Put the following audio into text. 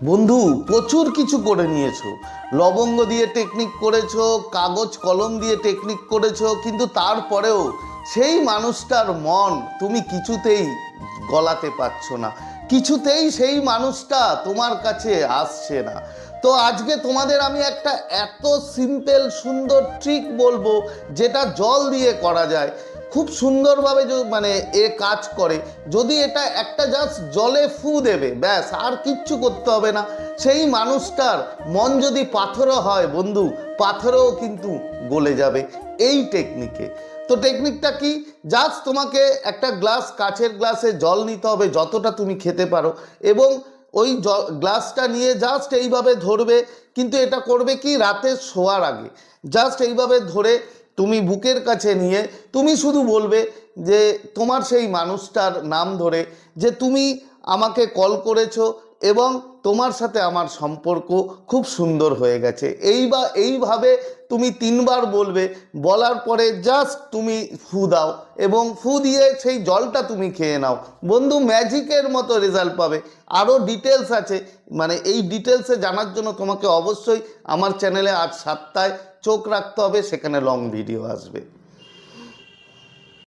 বন্ধু প্রচুর কিছু করে নিয়েছো। লবঙ্গ দিয়ে টেকনিক করেছো, কাগজ কলম দিয়ে টেকনিক করেছো, কিন্তু তারপরেও সেই মানুষটার মন তুমি কিছুতেই গলাতে পারছো না, কিছুতেই সেই মানুষটা তোমার কাছে আসছে না। তো আজকে তোমাদের আমি একটা এত সিম্পল সুন্দর ট্রিক বলবো, যেটা জল দিয়ে করা যায়, খুব সুন্দরভাবে মানে কাজ করে। যদি এটা একটা জাস্ট জলে ফু দেবে, ব্যাস আর কিচ্ছু করতে হবে না। সেই মানুষটার মন যদি পাথরও হয় বন্ধু, পাথরেও কিন্তু গলে যাবে এই টেকনিকে। তো টেকনিকটা কি? জাস্ট তোমাকে একটা গ্লাস, কাচের গ্লাসে জল নিতে হবে যতটা তুমি খেতে পারো, এবং ওই গ্লাসটা নিয়ে জাস্ট এইভাবে ধরবে। কিন্তু এটা করবে কি, রাতে শোয়ার আগে জাস্ট এইভাবে ধরে তুমি বুকের কাছে নিয়ে তুমি শুধু বলবে যে তোমার সেই মানুষটার নাম ধরে, যে তুমি আমাকে কল করেছো এবং তোমার সাথে আমার সম্পর্ক খুব সুন্দর হয়ে গেছে। এইভাবে তুমি 3বার বলবে। বলার পরে জাস্ট তুমি ফু দাও, এবং ফু দিয়ে সেই জলটা তুমি খেয়ে নাও বন্ধু, ম্যাজিকের মতো রেজাল্ট পাবে। আরও ডিটেলস আছে, মানে এই ডিটেলসে জানার জন্য তোমাকে অবশ্যই আমার চ্যানেলে আজ 7টায় চোখ রাখতে হবে, সেখানে লং ভিডিও আসবে।